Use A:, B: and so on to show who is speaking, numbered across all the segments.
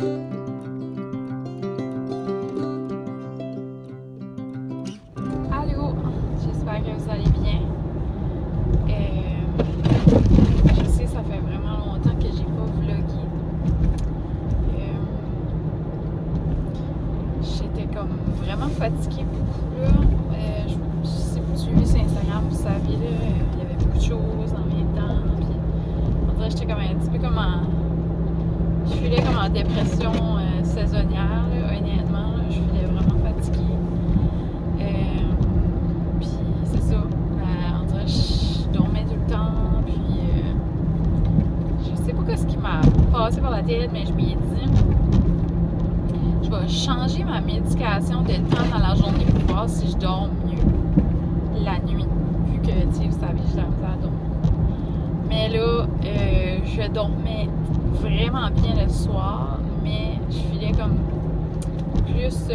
A: Allô, j'espère que vous allez bien. Je sais, ça fait vraiment longtemps que j'ai pas vlogué. J'étais comme vraiment fatiguée beaucoup là. Si vous suivez sur Instagram, vous savez là, il y avait beaucoup de choses en même temps. Puis on dirait que j'étais comme un petit peu comme je filais comme en dépression saisonnière là, honnêtement. Là, je filais vraiment fatiguée. Puis c'est ça. On dirait que je dormais tout le temps. Puis je sais pas ce qui m'a passé par la tête, mais je m'y ai dit, je vais changer ma médication de temps dans la journée pour voir si je dors mieux la nuit. Vu que, tu sais, vous savez, j'ai la misère à dormir. Mais là, je dormais vraiment bien le soir, mais je filais comme plus,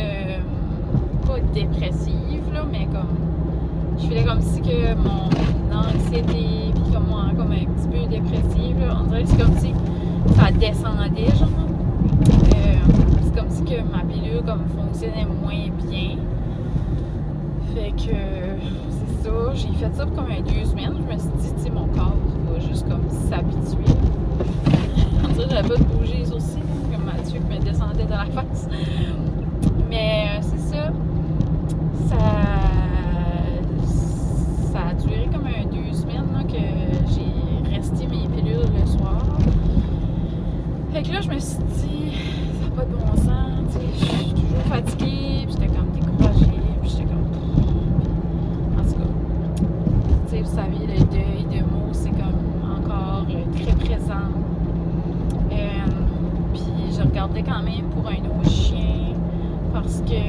A: pas dépressive, là, mais comme, je filais comme si que mon anxiété, puis comme moi, comme un petit peu dépressive, là, on dirait que c'est comme si ça descendait, genre. C'est comme si que ma pilule comme fonctionnait moins bien. Fait que c'est ça, j'ai fait ça pour comme 2 semaines. Je me suis dit, tu sais, mon corps va juste comme s'habituer. On dirait que j'avais pas de bouger les sourcils, comme Mathieu qui me descendait dans la face. Mais c'est ça, ça a duré comme 2 semaines là, que j'ai resté mes pilules le soir. Fait que là, je me suis dit, ça n'a pas de bon sens, tu sais, je suis toujours fatiguée, puis j'étais comme découragée, puis j'étais comme... En tout cas, tu sais, vous savez, le deuil de mots, c'est comme encore très présent. Puis je regardais quand même pour un autre chien, parce que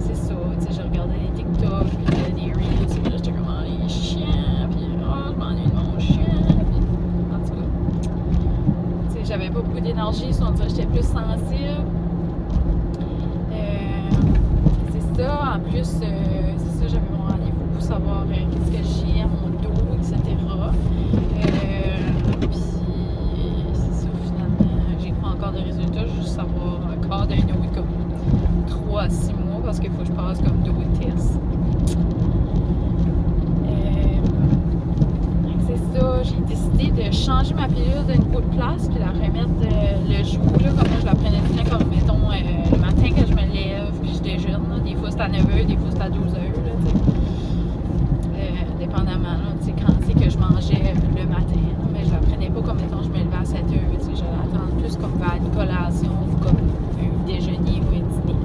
A: c'est ça, tu sais, je regardais les TikTok, puis des Reels, puis là, j'étais comme, oh, les chiens, puis oh, je m'ennuie de mon chien, puis en tout cas... J'avais pas beaucoup d'énergie, on dirait que j'étais plus sensible. C'est ça, en plus, c'est ça, j'avais mon rendez-vous pour savoir qu'est-ce que j'ai à mon dos, etc. Puis, c'est ça, finalement, j'ai pas encore de résultats, je veux juste savoir encore d'un autre comme 3 à 6 mois parce qu'il faut que je passe comme d'autres tests. C'est ça, j'ai décidé de changer ma pilule d'un niveau de place puis la remettre le jour, là, comme moi je la prenais bien comme, mettons, le matin que je me lève puis je déjeune, là. Des fois c'est à 9h, des fois c'est à 12h, dépendamment, là, quand c'est que je mangeais le matin, là, mais je la prenais pas comme, mettons, je me levais à 7h, je l'attends plus comme vers une collation ou comme un déjeuner ou un dîner.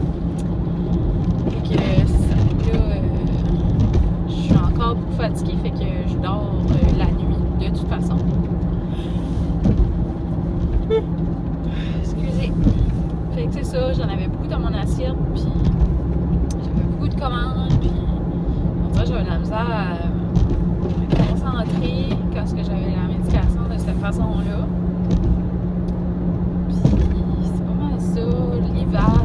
A: Fait que c'est ça, là, je suis encore beaucoup fatiguée, fait que je dors la nuit. De toute façon. Excusez. Fait que c'est ça, j'en avais beaucoup dans mon assiette, puis j'avais beaucoup de commandes, puis on dirait que j'avais de la misère à me concentrer quand j'avais la médication de cette façon-là. Puis c'est pas mal ça, l'hiver,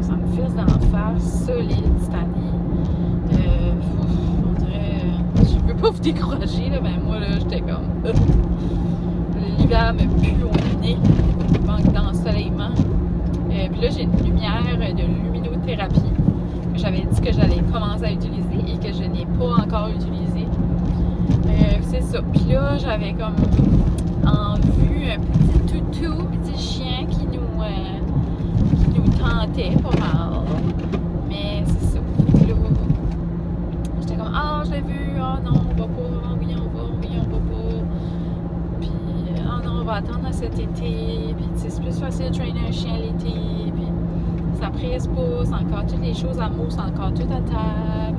A: ça me fesse d'en face, solide cette année. On dirait, je peux pas vous décourager, là, mais moi, là, j'étais comme... L'hiver me pue au nez, il manque d'ensoleillement. Puis là, j'ai une lumière de luminothérapie que j'avais dit que j'allais commencer à utiliser et que je n'ai pas encore utilisé. C'est ça. Puis là, j'avais comme en vue un petit toutou, petit chien qui nous tentait pas mal. Mais c'est ça. Puis là, j'étais comme, ah, je l'ai vu, ah non, on va pas, ah oui, on va, oui, on va pas. Puis, ah non, on va attendre à cet été. Puis, tu sais, c'est plus facile de traîner un chien l'été. Puis, ça presse pas, c'est encore toutes les choses à mots, c'est encore tout à table.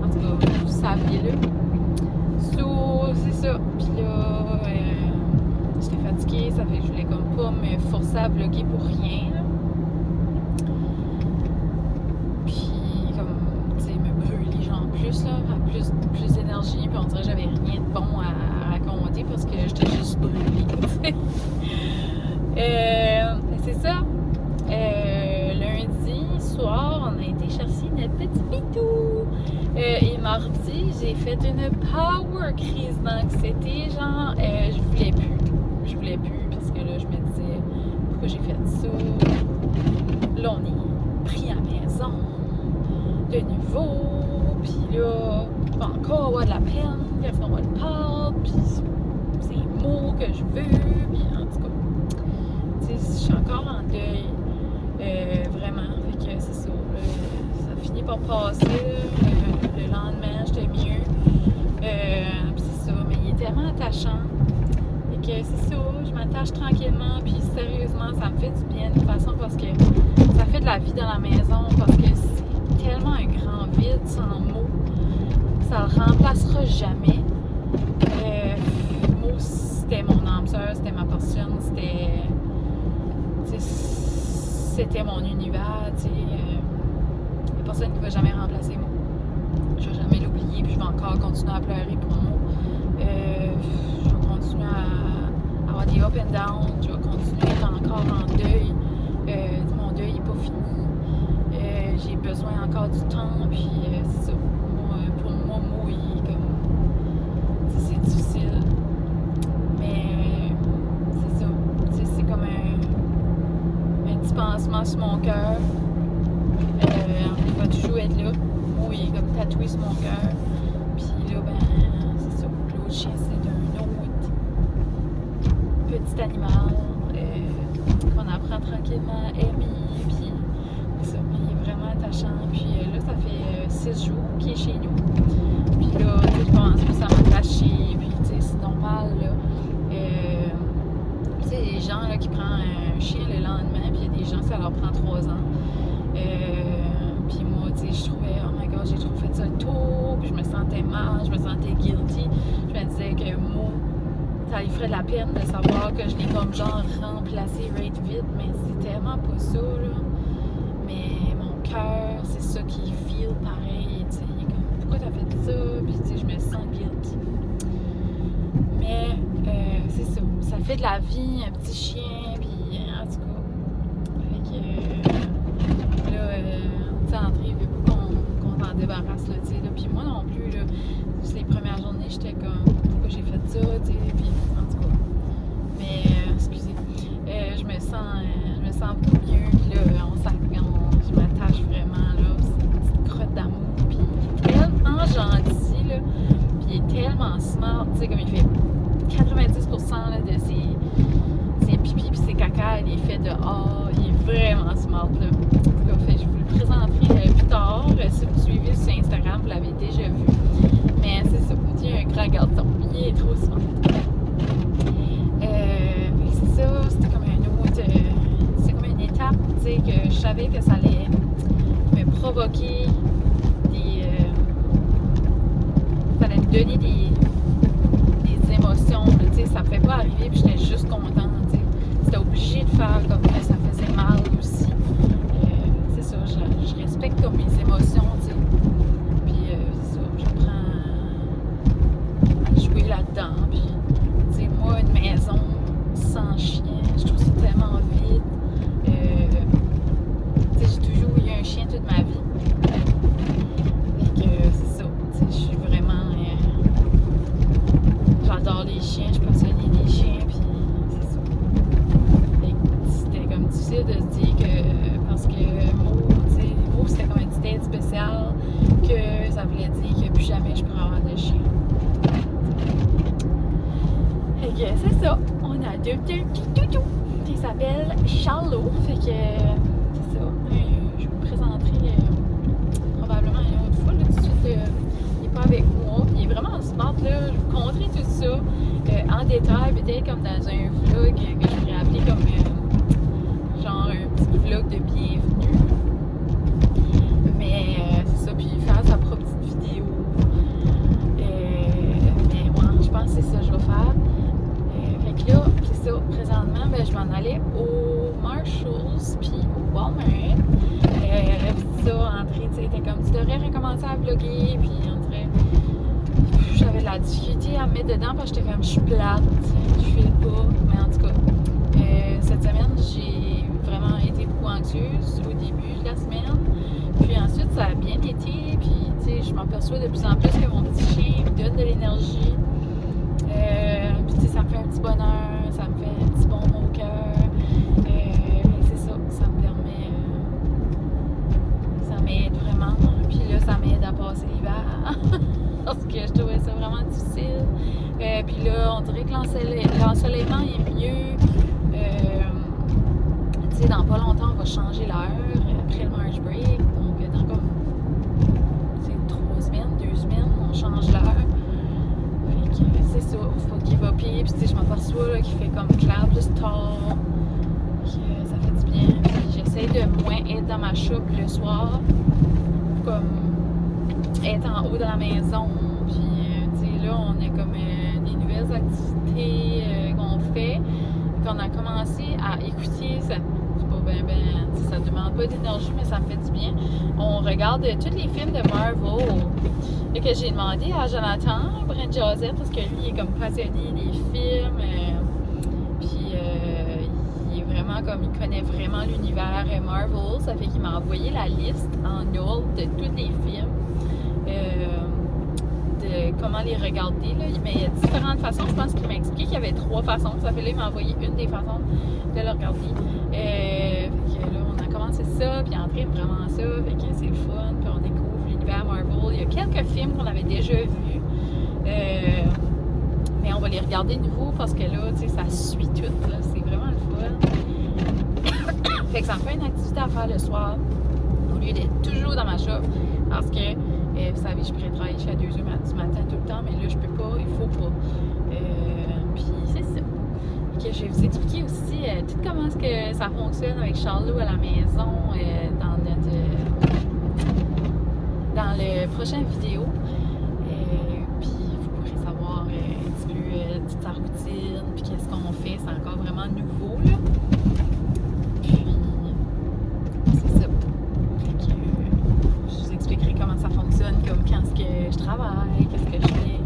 A: En tout cas, vous saviez là. So, c'est ça. Puis là, j'étais fatiguée, ça fait que je voulais comme pas me forcer à vlogger pour rien, là. Puis, comme, tu sais, me brûler genre plus, là, plus d'énergie, puis on dirait que j'avais rien de bon à raconter parce que j'étais juste brûlée, tu sais. C'est ça. Lundi soir, on a été chercher notre petit pitou. Et mardi, j'ai fait une power crise d'anxiété, genre, je voulais plus parce que là, je me disais, pourquoi pourquoi j'ai fait ça. Là, on est pris à la maison, de nouveau, puis là, on va encore avoir de la peine, qu'est-ce qu'on va le parler, puis c'est les mots que je veux, puis en tout cas, tu sais, je suis encore en deuil, vraiment, fait que c'est ça, ça finit par passer, le lendemain, j'étais mieux, puis c'est ça, mais il est tellement attachant. Que c'est ça, je m'attache tranquillement, puis sérieusement, ça me fait du bien de toute façon parce que ça fait de la vie dans la maison, parce que c'est tellement un grand vide sans mots, ça le remplacera jamais. Moi, c'était mon âme sœur, c'était ma passion, c'était mon univers, tu sais. La personne qui ne va jamais remplacer moi. Je vais jamais l'oublier, puis je vais encore continuer à pleurer pour moi. Je vais continuer à avoir des up and down, je vais continuer à être encore en deuil. Mon deuil n'est pas fini. J'ai besoin encore du temps, puis c'est ça. Pour moi, il est comme. C'est difficile. Mais c'est ça. C'est comme un petit pansement sur mon cœur. Il va toujours être là. Moi, il est comme tatoué sur mon cœur. Puis là, ben, c'est ça. L'autre chien, c'est d'un autre petit animal qu'on apprend tranquillement à aimer. Puis c'est ça. Il est vraiment attachant. Puis là, ça fait 6 jours qu'il est chez nous. Puis là, je commence plus à m'attacher. Puis tu sais, c'est normal, là. Tu sais, les gens là, qui prennent un chien le lendemain, puis il y a des gens, ça leur prend 3 ans. Puis moi, tu sais, je trouvais, oh my god, j'ai trop fait ça tôt, puis je me sentais mal, je me sentais guilty. Je me disais que moi, ça lui ferait de la peine de savoir que je l'ai comme genre remplacé right vite, mais c'est tellement pas ça, là. Mais mon cœur, c'est ça qui feel pareil, tu sais, il est comme, pourquoi t'as fait ça? Puis tu sais, je me sens guilty. Mais c'est ça, ça fait de la vie, un petit chien, puis en tout cas, fait que là, tu sais, André veut pas qu'on s'en débarrasse, là, tu sais, là, puis moi non plus, là, juste les premières journées, j'étais comme, pourquoi j'ai fait ça, tu sais, puis en tout cas, mais, excusez, je me sens beaucoup mieux, puis là, je m'attache vraiment, là, c'est une petite crotte d'amour, puis il est tellement gentil, là, puis il est tellement smart, tu sais, comme il fait 90% là, de ses pipis et ses caca, il est fait dehors, il est vraiment smart, là. En tout cas, je vous le présenterai plus tard, si vous suivez sur Instagram, vous l'avez déjà vu, mais c'est ça, il est un grand garçon, il est trop smart. C'est ça, c'était comme c'est comme une étape, tu sais, que je savais que ça allait me provoquer ça allait me donner des émotions, tu sais, ça me fait pas arriver, puis j'étais juste contente, tu sais. C'était obligé de faire comme que ça faisait mal aussi. C'est ça, je respecte comme mes émotions, tu sais. Puis c'est ça, je prends à jouer là-dedans, puis tu sais, moi, une maison sans chien, je trouve ça tellement vide. Tu sais, j'ai toujours eu un chien toute ma vie. Fait que c'est ça, tu sais, je suis vraiment... j'adore les chiens, je suis passionnée des chiens, puis c'est ça. Fait que c'était comme difficile de se dire que... parce que Mo, c'était comme une petite aide spéciale, que ça voulait dire que plus jamais je pourrais avoir de chien. Fait que c'est ça, on a adopté un petit toutou qui s'appelle Charlot. Fait que c'est ça, je vous le présenterai probablement une autre fois. Là, tout de suite, il n'est pas avec moi. Il est vraiment smart, là. Je vous montrerai tout ça en détail, peut-être comme dans un vlog que je pourrais appeler comme genre un petit vlog de bienvenue. Mais c'est ça, puis faire sa propre petite vidéo. Mais moi, je pense que c'est ça que je vais faire. Fait que là, c'est ça, présentement, ben, je m'en allais au Marshalls puis au Walmart. Puis ça, André, tu sais, était comme, tu devrais recommencer à vlogger, puis André, j'avais de la difficulté à me mettre dedans parce que j'étais comme, je suis plate, je file pas, mais en tout cas, cette semaine, j'ai vraiment été beaucoup anxieuse au début de la semaine, puis ensuite, ça a bien été, puis tu sais, je m'aperçois de plus en plus que mon petit chien me donne de l'énergie. Puis tu sais, ça me fait un petit bonheur, ça me fait un petit bon au cœur. Puis là, on dirait que l'ensoleillement est mieux. Tu sais, dans pas longtemps, on va changer l'heure après le March Break. Donc, dans comme 3 semaines, 2 semaines, on change l'heure. Fait que c'est ça, faut qu'il va pire. Puis, tu sais, je m'aperçois qu'il fait comme clair plus tard. Que ça fait du bien. Puis, j'essaie de moins être dans ma shop le soir. Comme être en haut de la maison. Puis, tu sais, là, on a comme des nouvelles activités qu'on fait. Qu'on a commencé à écouter. C'est pas ça demande pas d'énergie, mais ça me fait du bien. On regarde tous les films de Marvel. Et que j'ai demandé à Jonathan Brent Joseph, parce que lui, il est comme passionné des films. Puis, il est vraiment comme, il connaît vraiment l'univers Marvel. Ça fait qu'il m'a envoyé la liste en ordre de tous les films. De comment les regarder. Là. Mais il y a différentes façons. Je pense qu'il m'a expliqué qu'il y avait 3 façons. Ça fait là, il m'a envoyé une des façons de le regarder. Fait que là, on a commencé ça, puis André aime vraiment ça. Fait que c'est le fun, puis on découvre l'univers Marvel. Il y a quelques films qu'on avait déjà vus. Mais on va les regarder de nouveau parce que là, tu sais, ça suit tout. Là. C'est vraiment le fun. Fait que ça me fait une activité à faire le soir au lieu d'être toujours dans ma shop. Parce que, vous savez, je pourrais travailler jusqu'à 2h du matin tout le temps, mais là, je peux pas, il faut pas. Puis c'est ça. Que je vais vous expliquer aussi tout comment est-ce que ça fonctionne avec Charlot à la maison dans le prochain vidéo. Puis vous pourrez savoir un petit peu toute sa routine, puis qu'est-ce qu'on fait. C'est encore vraiment nouveau, là. Puis c'est ça. Fait que je vous expliquerai comment ça fonctionne, comme quand est-ce que je travaille, qu'est-ce que je fais,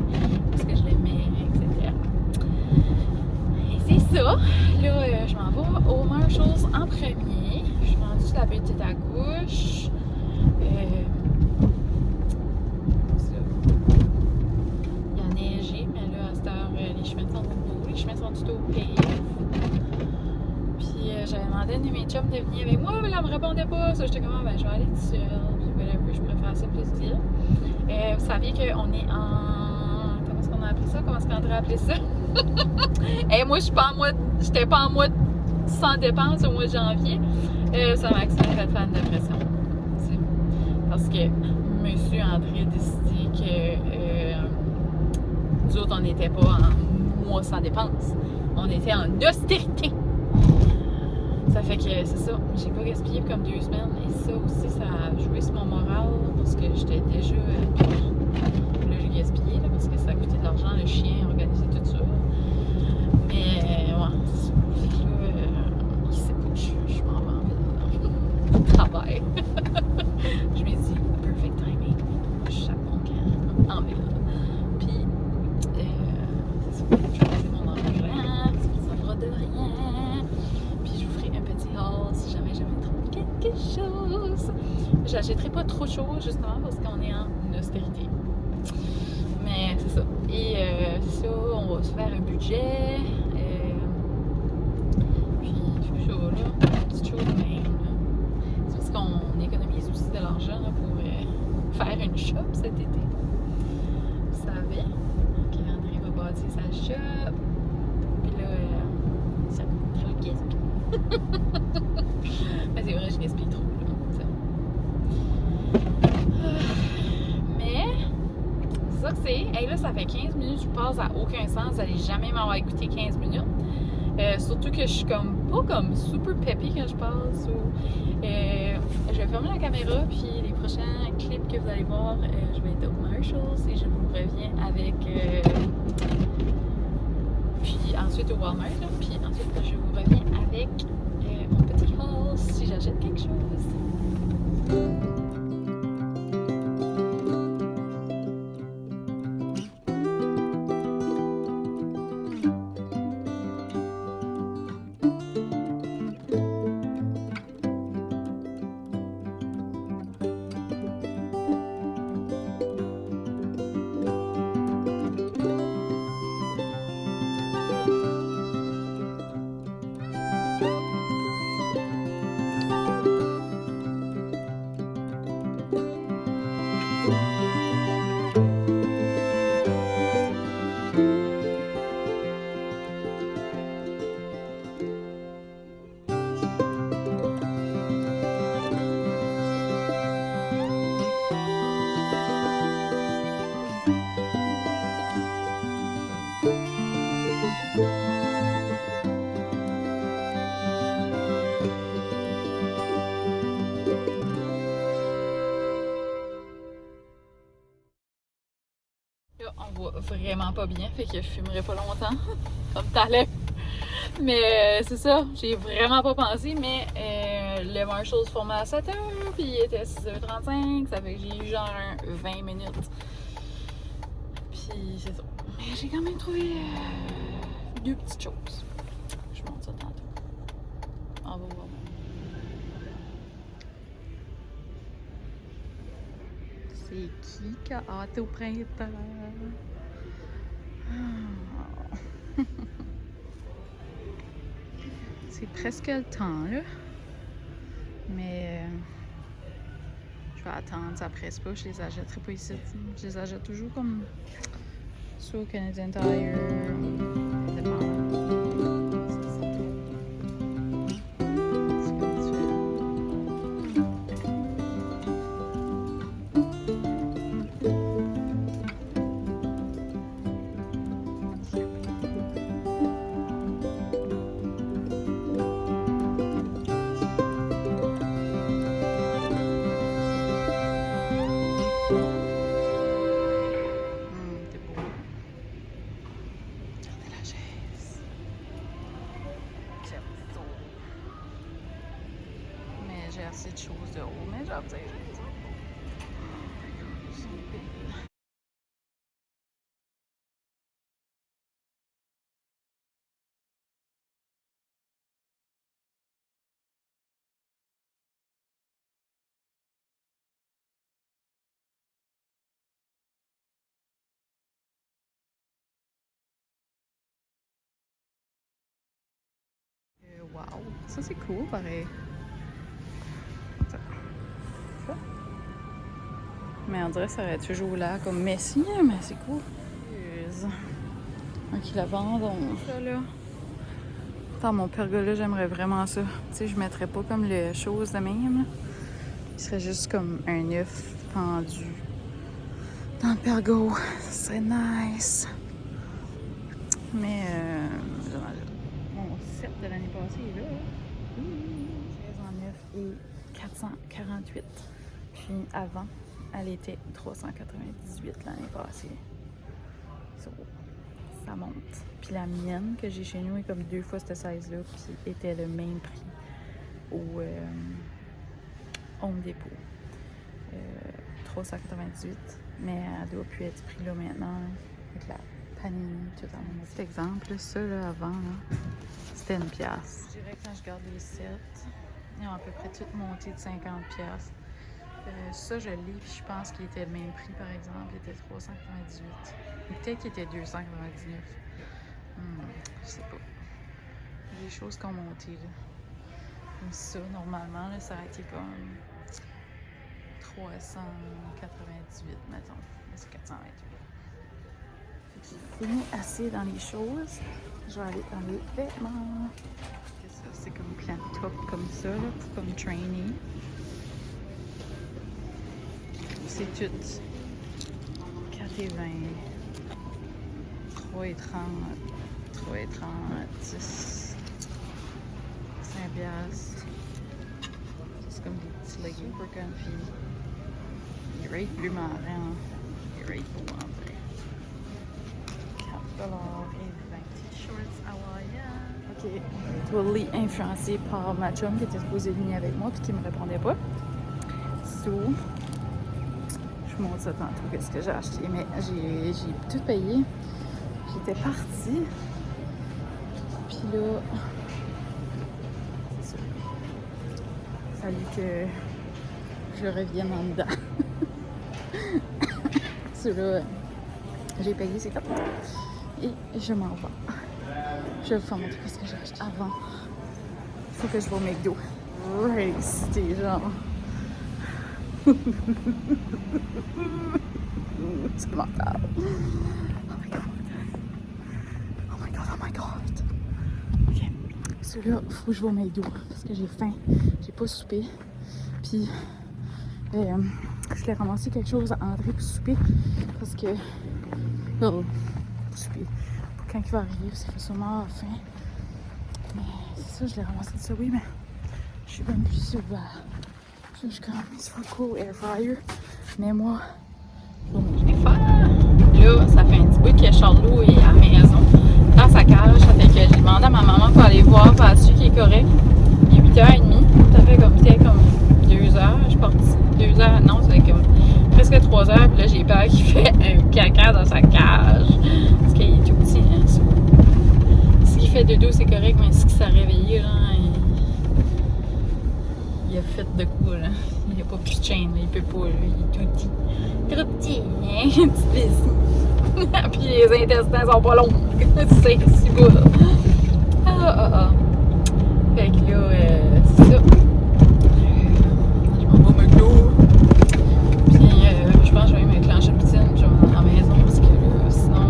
A: est-ce que je les mets, etc. C'est ça. Là, je m'en vais au Marshalls en premier. Je suis rendue la petite à gauche. Il a neigé, mais là, à cette heure, les chemins sont beaux. Les chemins sont tout au pays. Puis, j'avais demandé à une de mes chums de venir avec moi, mais là, elle me répondait pas. Ça, j'étais comme, ben, je vais aller toute seule. Puis, je préfère ça plus dire. Vous saviez qu'on est en. Comment est-ce qu'on a appelé ça? Comment est-ce qu'André a appelé ça? Et moi, j'étais pas en mode sans dépense au mois de janvier. Ça m'a accident fait faire une dépression. Parce que M. André a décidé que nous autres, on n'était pas en mois sans dépense. On était en austérité. Ça fait que c'est ça. J'ai pas gaspillé comme 2 semaines. Et ça aussi, ça a joué sur mon moral. Parce que j'étais déjà. Là, j'ai gaspillé là, parce que ça a coûté de l'argent, le chien, organiser tout ça. Mais ouais, c'est que là, il sait pas que je m'en vais en ville. Travail. Je me dis, perfect timing. Je chape mon camp en ville. Puis, c'est ça. Je vais passer mon argent, ça fera de rien. Puis, je vous ferai un petit haul si jamais je me trouve quelque chose. J'achèterai pas trop de choses, justement, parce qu'on est en austérité. Mais c'est ça. Et c'est ça, on va se faire un budget. Puis tout ça, là, petite chose de même. C'est parce qu'on économise aussi de l'argent là, pour faire une shop cet été. Vous savez. Donc André va bâtir sa shop. Puis là, ça coûte trop de gaspille. Mais c'est vrai, je gaspille trop. C'est ça que c'est. Hey, là, ça fait 15 minutes, je passe à aucun sens. Vous n'allez jamais m'avoir écouté 15 minutes. Surtout que je suis comme pas comme super peppy quand je passe. Je vais fermer la caméra, puis les prochains clips que vous allez voir, je vais être au Marshalls et je vous reviens avec. Puis ensuite au Walmart, là, puis ensuite je vous reviens avec mon petit haul si j'achète quelque chose. Là, on voit vraiment pas bien, fait que je filmerai pas longtemps, comme tout à l'heure. Mais c'est ça, j'ai vraiment pas pensé, mais le Marshall se formait à 7h, puis il était à 6h35, ça fait que j'ai eu genre 20 minutes. Puis c'est ça. Mais j'ai quand même trouvé deux petites choses. Je montre ça tantôt. On va voir. C'est qui a hâte au printemps? C'est presque le temps, là. Mais je vais attendre, ça presse pas, je les achèterai pas ici. Je les achète toujours comme soit au Canadian Tire, dépendant. J'ai assez de choses de haut, mais j'en dire. Wow, ça c'est cool pareil. Mais on dirait que ça aurait toujours l'air comme messy, mais c'est cool. Ok, l'abandon. Ça là. Dans mon pergola, j'aimerais vraiment ça. Tu sais, je mettrais pas comme les choses de même. Il serait juste comme un œuf pendu dans le pergo. Ça serait nice. Mais mon set de l'année passée est là. 16 en 9 et 448. Puis avant, elle était 398 l'année passée. So, ça monte. Puis la mienne que j'ai chez nous est comme 2 fois cette size-là, puis était le même prix au Home Depot. 398, mais elle doit plus être ce prix-là maintenant, avec la panini, tout en même. Cet exemple, ça là, avant, là, c'était 1$. Je dirais que quand je garde les sets, ils ont à peu près toutes monté de 50$. Ça, je l'ai, puis je pense qu'il était le même prix, par exemple. Il était 398. Ou peut-être qu'il était 299. Je sais pas. Il y a des choses qui ont monté, là. Comme ça, normalement, là, ça a été comme 398, mettons. Là, c'est 428. J'ai fini assez dans les choses. Je vais aller dans les vêtements. C'est comme plein de top comme ça, là, pour comme trainee. C'est tout 4,20, 3,30, 3,30, 10, 5$. C'est comme des petits leggings pour comfy. Les rates bleu marin, les rates beaux en vrai. 4$ et 20 t-shirts hawaïens. Ok, totally influencé par ma chum qui était supposée venir avec moi puis qui me répondait pas. So, je vous montre ça tantôt, qu'est-ce que j'ai acheté. Mais j'ai tout payé. J'étais partie. Puis là, c'est ça. Il fallait que je revienne en dedans. Celui-là, j'ai payé ses cartes. Et je m'en vais. Je vais vous faire montrer ce que j'ai acheté avant. Il faut que je vais au McDo. C'était genre. C'est mental. Oh my god. Oh my god, oh my god. Ok. Celui-là, il faut que je vais au McDo parce que j'ai faim. J'ai pas soupé. Puis, je l'ai ramassé quelque chose à André pour souper parce que. Oh, pour souper. Pour quand il va arriver, parce qu'il va sûrement avoir faim. Mais c'est ça, je l'ai ramassé de ça, oui, mais je suis même plus sûre. Je suis comme, c'est full cool, air fryer. Mais moi, je vais manger des là, ça fait un petit bout que Charlot est à la maison, dans sa cage. Ça fait que j'ai demandé à ma maman pour aller voir, faire dessus qui est correct. Il est 8h30. Ça fait comme, peut-être comme 2 heures. Je suis partie. 2 heures, non, ça fait comme presque 3 heures. Puis là, j'ai peur qu'il fait un caca dans sa cage. Parce qu'il est tout petit, hein. S'il fait dodo, c'est correct, mais si ça réveillé, là, il a fait de quoi, là. Il n'a pas plus de chaîne, il peut pas, là. Il est tout petit. Trop petit, hein? Petit vessie. Puis les intestins sont pas longs. C'est si beau, là. Fait que là, c'est ça. Je m'en vais au McDo. Puis je pense que je vais me clencher une poutine, puis je vais rentrer à la maison, parce que là, sinon,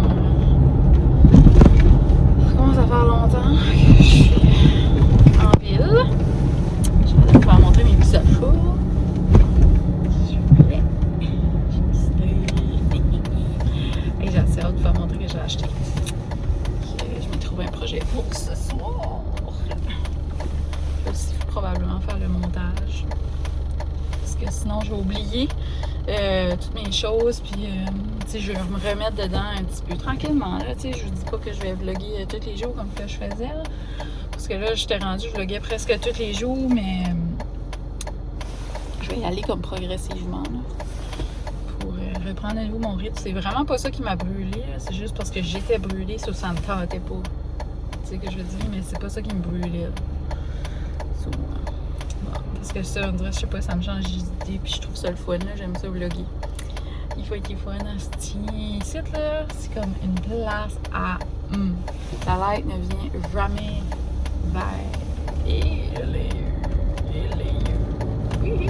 A: ça commence à faire longtemps que je suis en ville. Je vais vous faire montrer mes petits achats. J'ai assez hâte de vous faire montrer que j'ai acheté. Je m'ai trouvé un projet pour ce soir. Je vais aussi probablement faire le montage. Parce que sinon, je vais oublier toutes mes choses. Puis, je vais me remettre dedans un petit peu tranquillement. Là, je vous dis pas que je vais vlogger tous les jours comme que je faisais. Là. Parce que là, j'étais rendue, je vloguais presque tous les jours. Mais je vais y aller comme progressivement. Là, pour reprendre à nouveau mon rythme. C'est vraiment pas ça qui m'a brûlée. C'est juste parce que j'étais brûlée, ça me tentait pas. Tu sais ce que je veux dire, mais c'est pas ça qui me brûlait. So, bon, parce que ça, on dirait, je sais pas, ça me change d'idée, puis je trouve ça le fun, là, j'aime ça vlogger. Il faut être fun à ce site là, c'est comme une place à. La light ne vient jamais vers. Et les oui.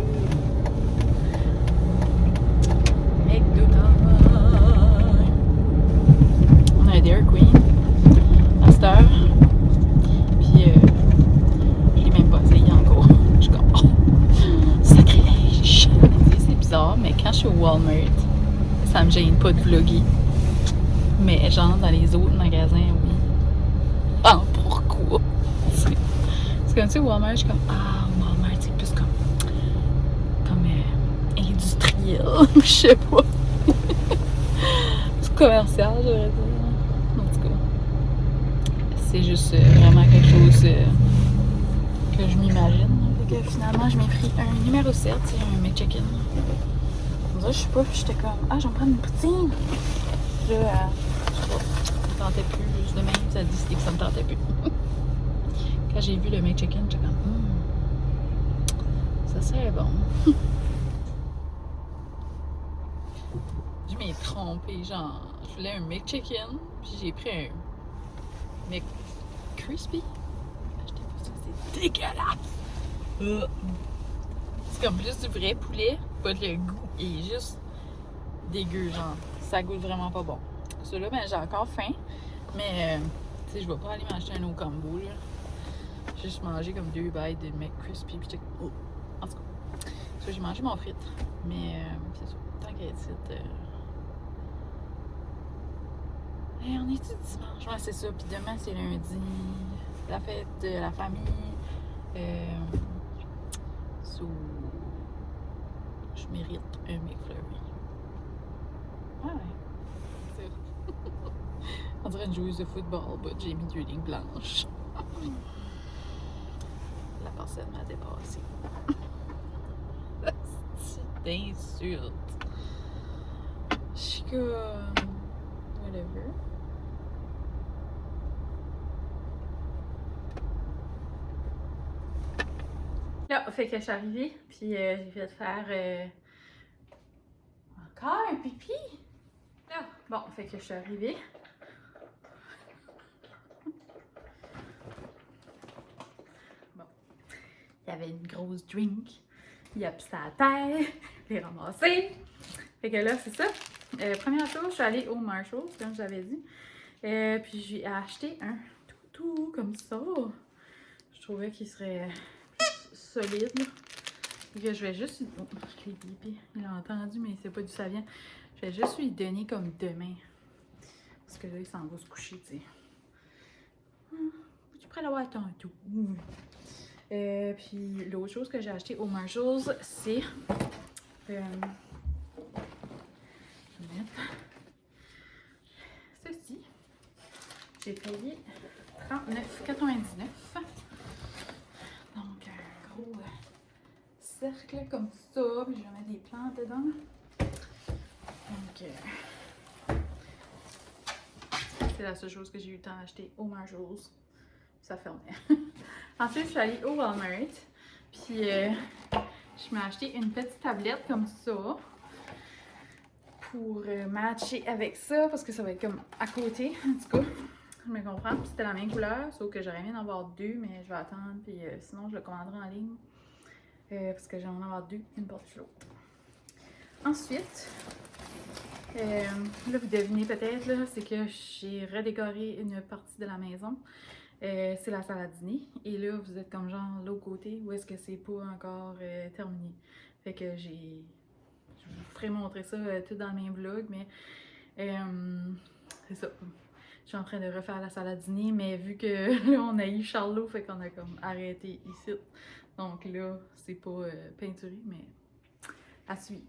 A: On a un Dairy Queen à cette heure. Puis je l'ai même pas essayé encore. Je suis comme sacrilège. C'est bizarre, mais quand je suis au Walmart, ça me gêne pas de vlogger. Mais genre dans les autres magasins, oui. Ah, pourquoi? C'est comme tu sais, Walmart, je suis comme Walmart, c'est plus comme industriel. Je sais pas. C'est commercial, j'aurais dit. En tout cas, c'est juste vraiment quelque chose que je m'imagine. Que finalement, je m'ai pris un numéro 7, c'est un McChicken. Comme ça, je sais pas, puis j'étais comme, je vais me prendre une poutine. Puis là, je sais pas, ça me tentait plus. Juste de même, ça a décidé que ça me tentait plus. Quand j'ai vu le McChicken, j'étais comme, ça serait bon. Je m'ai trompée, genre, je voulais un McChicken, puis j'ai pris un McCrispy. Achetez pas ça, c'est dégueulasse! C'est comme plus du vrai poulet, pas le goût est juste dégueu, genre, ça goûte vraiment pas bon. Celui-là, ben j'ai encore faim, mais tu sais, je vais pas aller m'acheter un autre combo, là. J'ai juste mangé comme 2 bites de McCrispy, puis en tout cas, j'ai mangé mon frite, mais c'est ça, tant qu'à être on est-tu dimanche? Ouais, c'est ça. Puis demain, c'est lundi. La fête de la famille. Je mérite un McFlurry. Ouais. C'est on dirait une joueuse de football, but j'ai mis 2 lignes blanches. La personne m'a dépassé. C'est d'insulte. Je suis comme. Whatever. Là, fait que je suis arrivée, puis j'ai fait faire encore un pipi. Là, bon, fait que je suis arrivée. Bon, il y avait une grosse drink. Il a pissé à terre, je l'ai ramassé. Fait que là, c'est ça. Première chose, je suis allée au Marshalls, comme j'avais dit. Puis j'ai acheté un toutou comme ça. Je trouvais qu'il serait solide. Et que je vais juste. Oh, je l'ai bipé. Il a entendu, mais c'est pas d'où ça vient. Je vais juste lui donner comme demain. Parce que là, il s'en va se coucher, tu sais. Tu pourrais l'avoir tantôt. Puis l'autre chose que j'ai acheté au Marshalls, c'est. J'ai payé 39,99. Donc, un gros cercle comme ça. Puis je vais mettre des plantes dedans. Donc, c'est la seule chose que j'ai eu le temps d'acheter au Marshalls. Ça fermait. Ensuite, je suis allée au Walmart. Puis, je m'ai acheté une petite tablette comme ça. Pour matcher avec ça, parce que ça va être comme à côté, en tout cas. Je me comprends. Puis c'était la même couleur, sauf que j'aurais aimé en avoir deux, mais je vais attendre. Puis sinon, je le commanderai en ligne. Parce que j'aimerais en avoir deux, une par-dessus l'autre. Ensuite, là, vous devinez peut-être, là, c'est que j'ai redécoré une partie de la maison. C'est la salle à dîner. Et là, vous êtes comme genre l'autre côté, où est-ce que c'est pas encore terminé. Fait que je vous ferai montrer ça tout dans mes vlogs, mais c'est ça. Je suis en train de refaire la salle à dîner, mais vu que là, on a eu Charlot, fait qu'on a comme arrêté ici. Donc là, c'est pas peinturé, mais à suivre.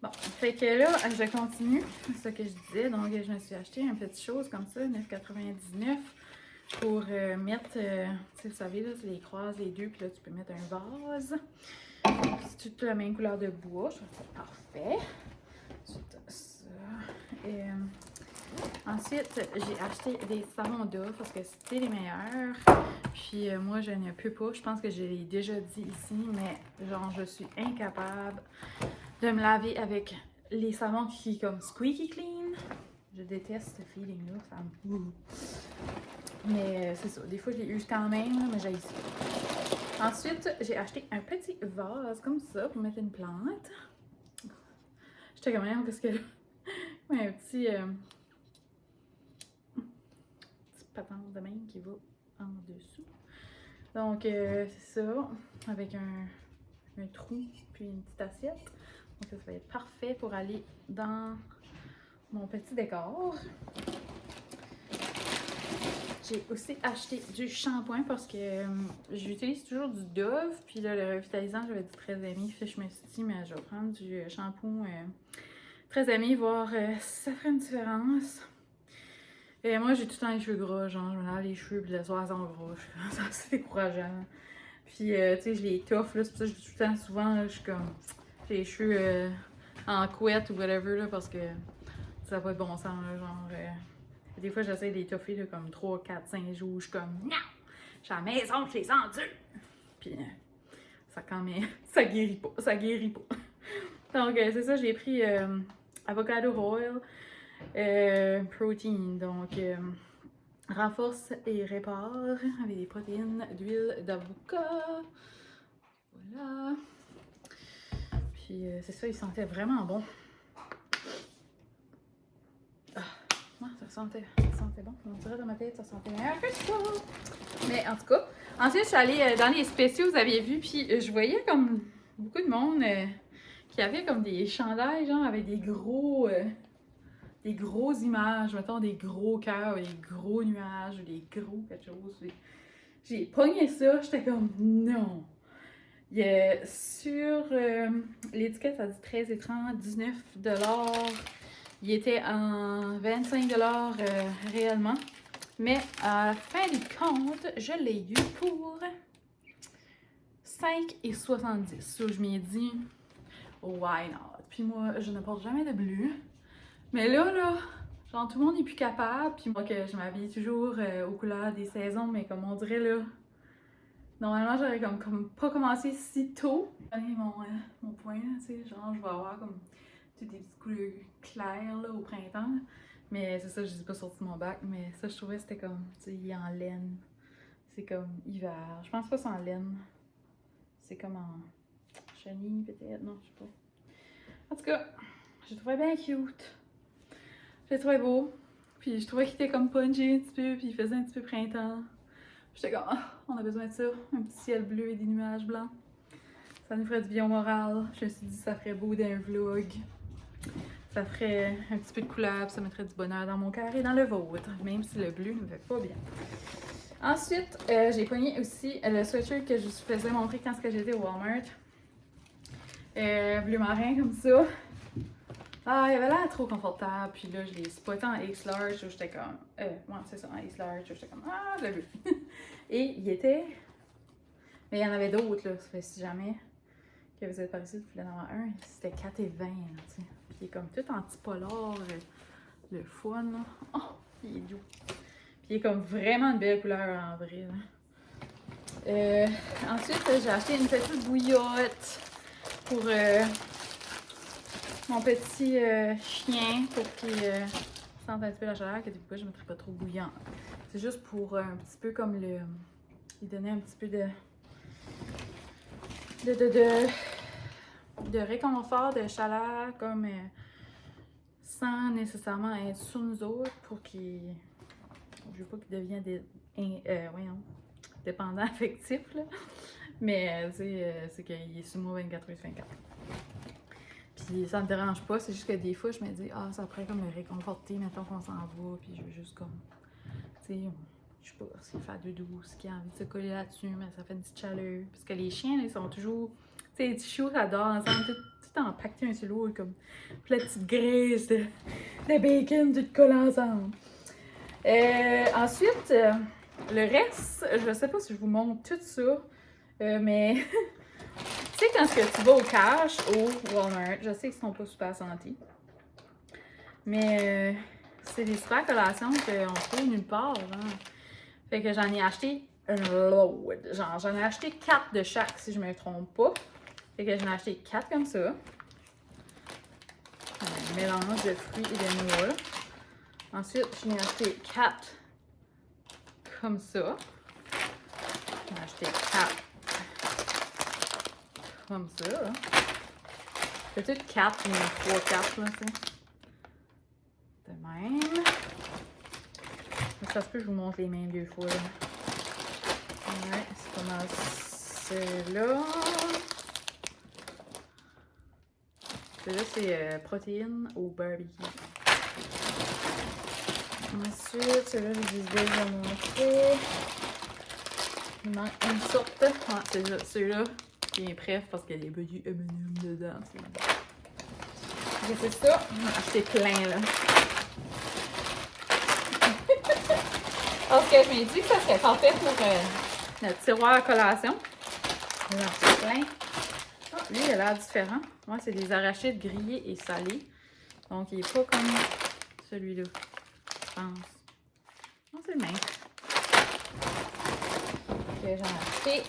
A: Bon, fait que là, je continue, c'est ce que je disais. Donc, je me suis acheté une petite chose comme ça, 9,99 pour mettre, tu sais, vous savez, là, tu les croises les deux, puis là, tu peux mettre un vase. C'est toute la même couleur de bois, je trouve ça parfait. Ensuite, ça. Ensuite, j'ai acheté des savons d'eau parce que c'était les meilleurs. Puis moi, je ne peux pas. Je pense que je l'ai déjà dit ici, mais genre, je suis incapable de me laver avec les savons qui sont comme squeaky clean. Je déteste ce feeling-là, ça me... Mais c'est ça, des fois, je l'ai eu quand même, mais j'ai ici. Ensuite, j'ai acheté un petit vase comme ça pour mettre une plante. J'étais quand même parce que là, un petit patente de même qui va en dessous. Donc, c'est ça, avec un trou puis une petite assiette. Donc, ça va être parfait pour aller dans mon petit décor. J'ai aussi acheté du shampoing parce que j'utilise toujours du Dove. Puis là, le revitalisant, j'avais dit très aimé. Fait que je me suis dit, mais je vais prendre du shampoing très aimé, voir si ça ferait une différence. Et moi, j'ai tout le temps les cheveux gras, genre, je me lave les cheveux, puis le soir, ils sont gras. C'est assez décourageant. Puis, tu sais, je les étoffe, là, c'est pour ça que je dis tout le temps, souvent, là, je suis comme, j'ai les cheveux en couette ou whatever, là, parce que ça n'a pas de bon sens, là, genre, des fois, j'essaie de les étoffer, là, comme 3, 4, 5 jours, je suis comme, non, je suis à la maison, je les endure. Puis, ça quand même, ça guérit pas, ça guérit pas. Donc, c'est ça, j'ai pris avocado oil. Protein, donc renforce et répare avec des protéines d'huile d'avocat. Voilà. Puis c'est ça, il sentait vraiment bon. Ah, ça sentait bon. On dirait dans ma tête, ça sentait meilleur que ça. Mais en tout cas, ensuite je suis allée dans les spéciaux, vous aviez vu, puis je voyais comme beaucoup de monde qui avait comme des chandails, genre avec des grosses images, mettons des gros cœurs, des gros nuages, des gros quelque chose. J'ai pogné ça, j'étais comme non. Il y a sur l'étiquette, ça dit 13 et 30, 19 $. Il était en 25 $ réellement. Mais à la fin du compte, je l'ai eu pour 5,70 $. So, je m'y ai dit, why not? Puis moi, je ne porte jamais de bleu. Mais là, genre tout le monde n'est plus capable, puis moi que je m'habille toujours aux couleurs des saisons, mais comme on dirait là, normalement j'aurais comme pas commencé si tôt. Mon point là, tu sais, genre je vais avoir comme toutes des petites couleurs claires là au printemps, mais c'est ça, je dis pas sorti mon bac, mais ça je trouvais c'était comme, tu sais, il est en laine, c'est comme hiver, je pense pas que c'est en laine, c'est comme en chenille peut-être, non je sais pas. En tout cas, je le trouvais bien cute. Je l'ai trouvé beau, puis je trouvais qu'il était comme punché un petit peu, puis il faisait un petit peu printemps. J'étais comme, ah, on a besoin de ça, un petit ciel bleu et des nuages blancs. Ça nous ferait du bien au moral. Je me suis dit, ça ferait beau d'un vlog. Ça ferait un petit peu de couleur, puis ça mettrait du bonheur dans mon cœur et dans le vôtre, même si le bleu ne me fait pas bien. Ensuite, j'ai pogné aussi le sweatshirt que je vous faisais montrer quand j'étais au Walmart. Bleu marin comme ça. Ah, il avait l'air trop confortable. Puis là, je l'ai spoté en X-Large. J'étais comme. Ouais, c'est ça, en X-Large. J'étais comme. Ah, je l'ai vu. Et il était. Mais il y en avait d'autres, là. Ça fait si jamais que vous êtes par ici, vous voulez en avoir un. C'était 4 et 20, là, tu sais. Puis il est comme tout anti-polar. Le fun, là. Oh, il est doux. Puis il est comme vraiment une belle couleur en vrai, là. Ensuite, j'ai acheté une petite bouillotte pour. Mon petit chien pour qu'il sente un petit peu la chaleur, que des fois je ne mettrai pas trop bouillant. C'est juste pour un petit peu comme lui donner un petit peu de réconfort, de chaleur, comme sans nécessairement être sous nous autres pour qu'il. Je veux pas qu'il devienne dépendant affectif, là. Mais c'est qu'il est sous moi 24h/24. Puis ça me dérange pas, c'est juste que des fois je me dis, ah, ça pourrait comme me réconforter, mettons qu'on s'en va, puis je veux juste comme, tu sais, je sais pas, s'il fait doudou, s'il a envie de se coller là-dessus, mais ça fait une petite chaleur. Parce que les chiens, là, ils sont toujours, tu sais, les petits chiots, ça dort ensemble, tout empaqueté un sur l'autre, comme plein de petites graisses de bacon, tout collé ensemble. Ensuite, le reste, je sais pas si je vous montre tout ça, mais. Tu sais, quand tu vas au cash, au Walmart, je sais qu'ils sont pas super santé. Mais c'est des super collations qu'on trouve nulle part. Genre. Fait que j'en ai acheté un load. Genre, j'en ai acheté 4 de chaque, si je me trompe pas. Fait que j'en ai acheté 4 comme ça. Un mélange de fruits et de noix. Ensuite, j'en ai acheté 4 comme ça. J'en ai acheté 4 comme ça, là. C'est tout 4, mais 3-4, là, tu sais. De même. Mais ça se peut que je vous montre les mêmes 2 fois, là. Ouais, c'est pas mal celle-là. Celle-là, c'est protéines au barbecue. Ensuite, celle-là, je vous ai déjà montré. Il manque une sorte. Ah, c'est celui-là qui est prêt parce qu'il y a des petits M&M dedans. C'est ça. J'en ai acheté plein, là. Parce que je m'ai dit que ça serait parfait pour notre tiroir à collation. J'en ai acheté plein. Oh, lui, il a l'air différent. Moi, c'est des arachides grillés et salés. Donc, il n'est pas comme celui-là, je pense. Non, c'est le même. J'en ai acheté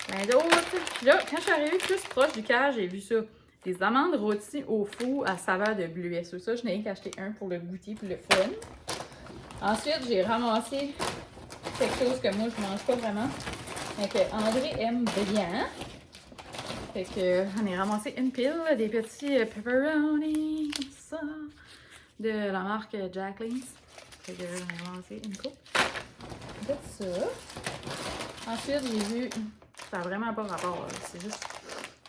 A: plein d'autres. Puis là, quand je suis arrivée plus proche du cage, j'ai vu ça. Des amandes rôties au four à saveur de bleuet. Sur ça, je n'ai qu'acheté un pour le goûter pour le fun. Ensuite, j'ai ramassé quelque chose que moi, je ne mange pas vraiment. Mais que André aime bien. Fait que j'en ai ramassé une pile, des petits pepperoni, comme ça, de la marque Jacqueline's. Fait que j'en ai ramassé une coupe de ça. Ensuite, j'ai vu, ça n'a vraiment pas rapport, c'est juste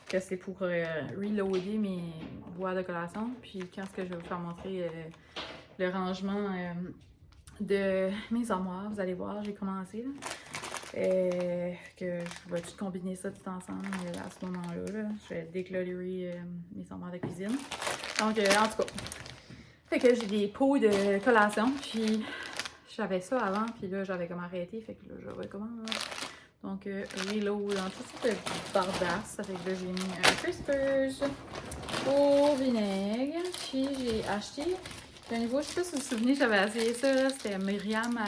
A: que c'est pour reloader mes boîtes de collation. Puis quand je vais vous faire montrer le rangement de mes armoires, vous allez voir, j'ai commencé là. Que je vais tout combiner ça tout ensemble à ce moment-là. Là. Je vais décolorer mes armoires de cuisine. Donc, en tout cas, fait que j'ai des pots de collation. Puis, j'avais ça avant. Puis là, j'avais comme arrêté. Fait que là, je recommence. Donc, reload dans toute cette bardasse. Ça fait que là, j'ai mis un Crispers au vinaigre. Puis, j'ai acheté. Au niveau, je sais pas si vous vous souvenez, j'avais essayé ça, c'était Myriam,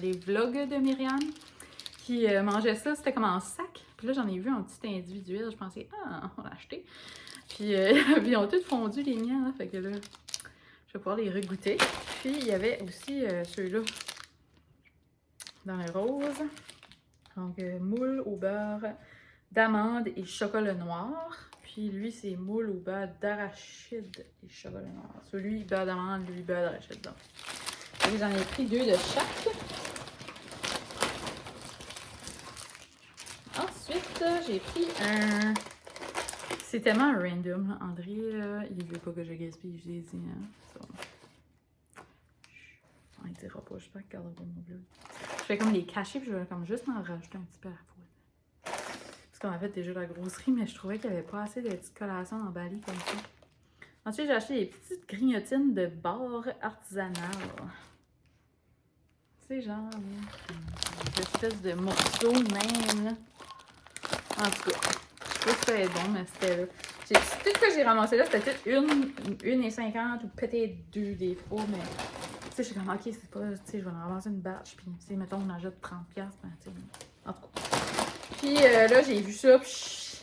A: les vlogs de Myriam, qui mangeait ça, c'était comme en sac. Puis là, j'en ai vu un petit individuel, je pensais, ah, on va l'acheter. Puis, ils ont tous fondu les miens, là, fait que là, je vais pouvoir les regoûter. Puis, il y avait aussi ceux-là, dans les roses. Donc, moule au beurre d'amande et chocolat noir. Puis lui, c'est moule au beurre d'arachide et chocolat noir. Celui, beurre d'amande, lui, beurre d'arachide. Donc, j'en ai pris 2 de chaque. Ensuite, j'ai pris un... C'est tellement random, là. André, là, il veut pas que je gaspille, je l'ai dit. Hein. So. On ne dira pas, j'espère qu'il gardera mon bleu. Je vais comme les cacher, puis je vais comme juste en rajouter un petit peu à la fois. Parce qu'on a fait déjà la grosserie, mais je trouvais qu'il n'y avait pas assez de petites collations emballées comme ça. Ensuite, j'ai acheté des petites grignotines de bar artisanales. Tu sais, genre, des espèces de morceaux même, là. En tout cas, je sais pas si c'était bon, mais c'était là. Tout ce que j'ai ramassé là, c'était peut-être 1,50 ou peut-être 2 des fois, mais tu sais, je suis comme, ok, c'est pas, tu sais, je vais en ramasser une batch, puis tu sais, mettons, on en jette 30$, ben, tu sais, en tout cas. Puis là, j'ai vu ça, puis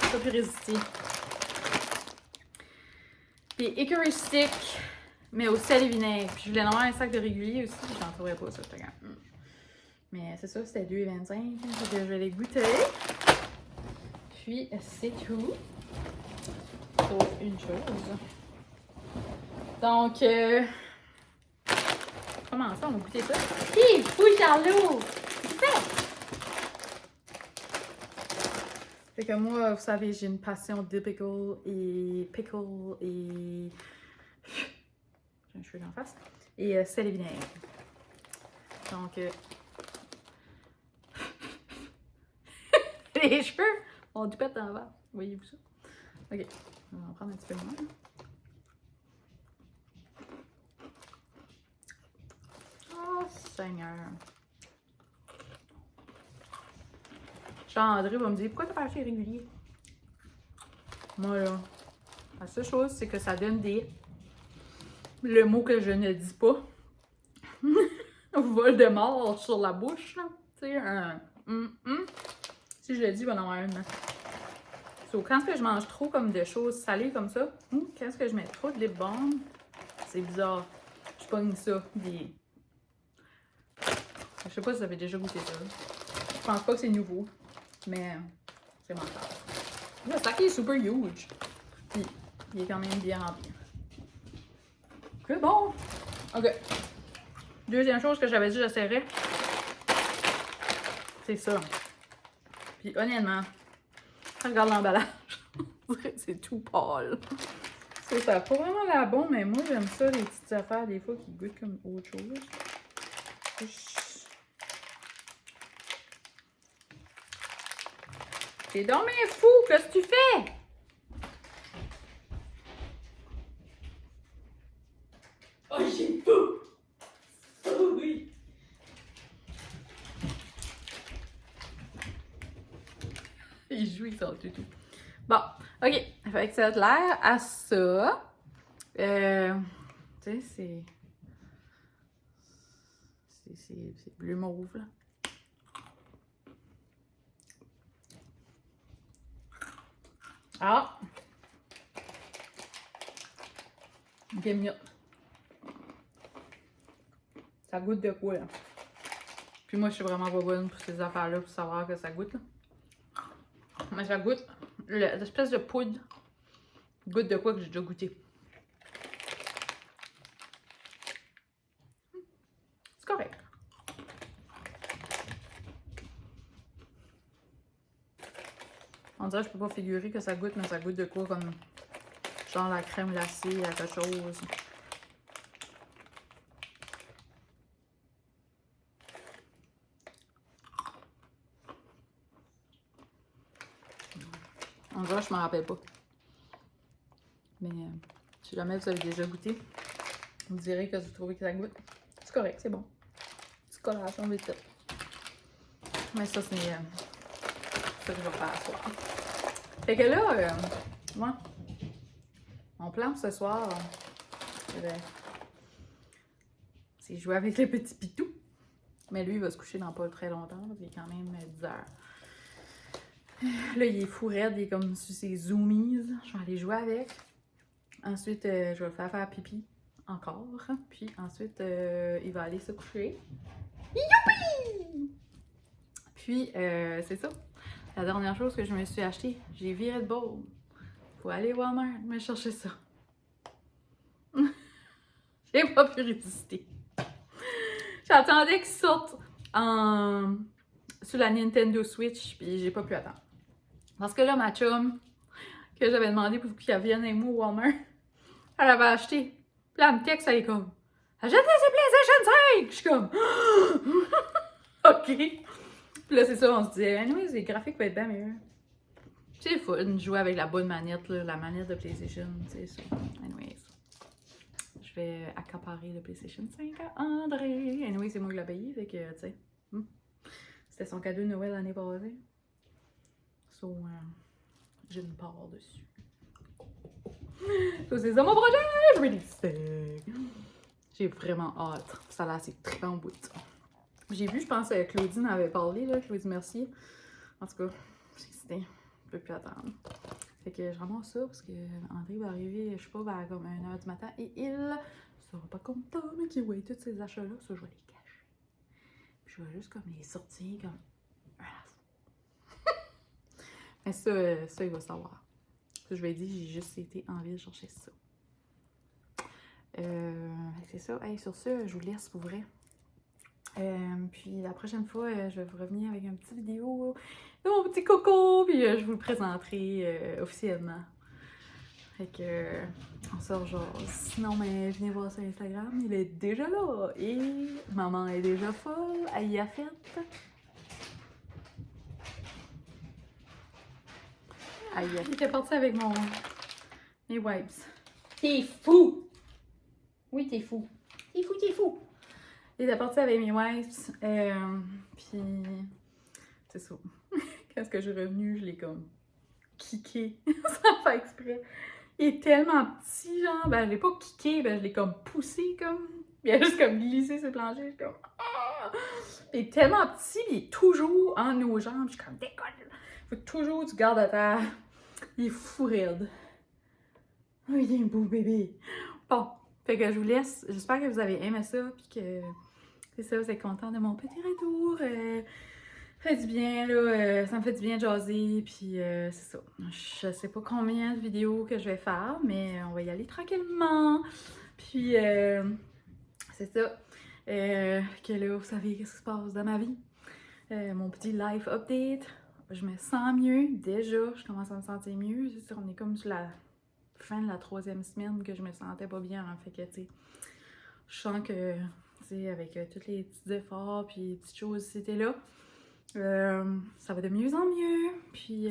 A: j'ai pas pu résister. Puis Hickory Stick, mais au sel et vinaigre. Puis je voulais en avoir un sac de régulier aussi, puis j'en trouverais pas ça, j'étais comme... Mais c'est ça, c'était 2,25$, donc je vais les goûter. Puis c'est tout. Sauf une chose. Donc, comment ça, on va goûter ça? Hi! Fouille Charlot! Qu'est-ce que c'est? Fait que moi, vous savez, j'ai une passion de pickle et j'ai un cheveu d'en face. Et sel et vinaigre. Donc, les cheveux ont du pète en bas. Voyez-vous ça? Ok, on va en prendre un petit peu moins. Oh, Seigneur. Jean-André va me dire, pourquoi t'as pas acheté régulier? Moi, là, la seule chose, c'est que ça donne le mot que je ne dis pas. Voldemort sur la bouche, là. Tu sais, un Si je le dis, il va en avoir une. So, quand je mange trop comme de choses salées comme ça, quand je mets trop de lip balm, c'est bizarre. Je pogne ça. Je sais pas si vous avez déjà goûté ça. Je pense pas que c'est nouveau, mais c'est mental. Le sac est super huge. Puis, il est quand même bien rempli. C'est bon! Ok. Deuxième chose que j'avais dit, j'essaierais. C'est ça. Puis honnêtement, quand je regarde l'emballage, c'est tout pâle. Ça n'a pas vraiment l'air bon, mais moi j'aime ça, les petites affaires des fois qui goûtent comme autre chose. T'es donc bien fou, qu'est-ce que tu fais? Oh, j'ai fou! Oh oui! Il joue avec son toutou. Bon, ok. Fait que ça a l'air à ça. Tu sais, c'est bleu mauve, là. Ah! Bien mieux. Ça goûte de quoi, là? Puis moi, je suis vraiment pas bonne pour ces affaires-là, pour savoir que ça goûte, là. Mais ça goûte l'espèce de poudre. Goûte de quoi que j'ai déjà goûté. C'est correct. On dirait que je peux pas figurer que ça goûte, mais ça goûte de quoi comme genre la crème glacée à quelque chose. On dirait que je m'en rappelle pas. Mais si jamais vous avez déjà goûté, vous me direz que vous trouvez que ça goûte. C'est correct, c'est bon. Petite coloration vite fait. Mais ça, c'est ça que je vais faire ce soir. Fait que là, moi, mon plan ce soir, c'est jouer avec le petit pitou. Mais lui, il va se coucher dans pas très longtemps. Il est quand même 10 heures. Là, il est fou raide, il est comme sur ses zoomies. Je vais aller jouer avec. Ensuite, je vais le faire pipi encore. Puis ensuite, il va aller se coucher. Youpi! Puis, c'est ça. La dernière chose que je me suis acheté, j'ai viré de bol. Faut aller au Walmart me chercher ça. J'ai pas pu résister. J'attendais qu'il sorte sur la Nintendo Switch, puis j'ai pas pu attendre. Parce que là, ma chum, que j'avais demandé pour qu'elle vienne avec moi au Walmart, elle avait acheté. Puis là, elle me texte, elle est comme, achète la PlayStation 5! Je suis comme, OK. Puis là, c'est ça, on se disait, anyway, les graphiques vont être bien meilleurs. C'est fun de jouer avec la bonne manette, là, la manette de PlayStation, tu sais. Anyways. Je vais accaparer le PlayStation 5 à André. Anyway, c'est moi qui l'ai payé, fait que, tu sais. C'était son cadeau de Noël l'année passée. So, j'ai une part dessus. So, c'est ça mon projet! Je vais les J'ai vraiment hâte. Ça a l'air assez trippant au bout de ça. J'ai vu, je pense, Claudine avait parlé, là, Claudine Mercier. En tout cas, j'ai excitée. Je peux plus attendre. Fait que je ramasse ça parce que André va arriver, je sais pas, vers comme 1h du matin et il sera pas content, mais qu'il voit tous ces achats-là. Ça, je vais les cacher. Puis je vais juste comme les sortir comme à la fois. Mais ça, il va savoir. Ça, je vais dire, j'ai juste été en ville chercher ça. C'est ça. Hey, sur ce, je vous laisse pour vrai. Puis la prochaine fois, je vais vous revenir avec une petite vidéo de mon petit coco, puis je vous le présenterai officiellement. Fait que, on sort genre. Sinon, mais venez voir sur Instagram, il est déjà là. Et maman est déjà folle, elle y a fait. Aïe, j'étais partie avec mes wipes. T'es fou! Oui, t'es fou. T'es fou, t'es fou! J'étais partie avec mes wipes, puis c'est ça. Quand est-ce que je suis revenue, je l'ai comme kické, sans faire exprès. Il est tellement petit, genre, ben je l'ai pas kické, ben je l'ai comme poussé, comme. Il a juste comme glissé sur le plancher, je suis comme. Ah! Il est tellement petit, il est toujours en nos jambes, je suis comme décolle. Faut que toujours tu gardes à terre. Il est fou raide. Oh, il est un beau bébé. Bon, fait que je vous laisse. J'espère que vous avez aimé ça, puis que c'est ça, vous êtes content de mon petit retour. Ça fait du bien, là. Ça me fait du bien de jaser, puis c'est ça. Je sais pas combien de vidéos que je vais faire, mais on va y aller tranquillement. Puis c'est ça. Que là, vous savez qu'est-ce qui se passe dans ma vie. Mon petit life update. Je me sens mieux, déjà. Je commence à me sentir mieux. C'est ça, on est comme sur la fin de la 3e semaine que je me sentais pas bien. Hein. Fait que, tu sais, je sens que, tu sais, avec tous les petits efforts puis les petites choses, c'était là. Ça va de mieux en mieux. Puis,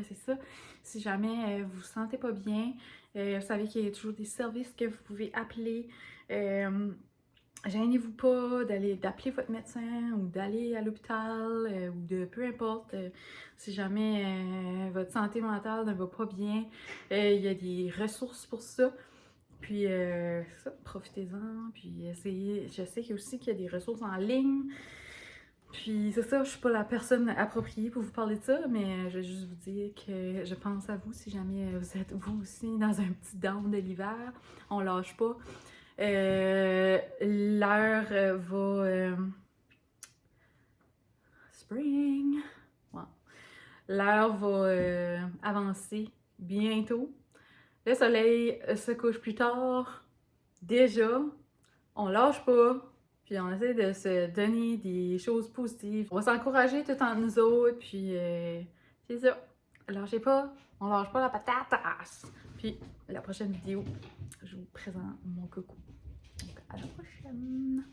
A: c'est ça. Si jamais vous vous sentez pas bien, vous savez qu'il y a toujours des services que vous pouvez appeler. Gênez-vous pas d'appeler votre médecin ou d'aller à l'hôpital ou de peu importe. Si jamais votre santé mentale ne va pas bien, il y a des ressources pour ça. Puis ça, profitez-en. Puis essayez. Je sais aussi qu'il y a des ressources en ligne. Puis c'est ça, je suis pas la personne appropriée pour vous parler de ça, mais je vais juste vous dire que je pense à vous si jamais vous êtes vous aussi dans un petit down de l'hiver. On lâche pas. L'heure va... Spring! Wow. L'heure va avancer bientôt. Le soleil se couche plus tard. Déjà, on lâche pas. Puis on essaie de se donner des choses positives. On va s'encourager tout entre nous autres. Puis c'est ça. Lâchez pas. On lâche pas la patate. Puis la prochaine vidéo, je vous présente mon coucou. Donc à la prochaine.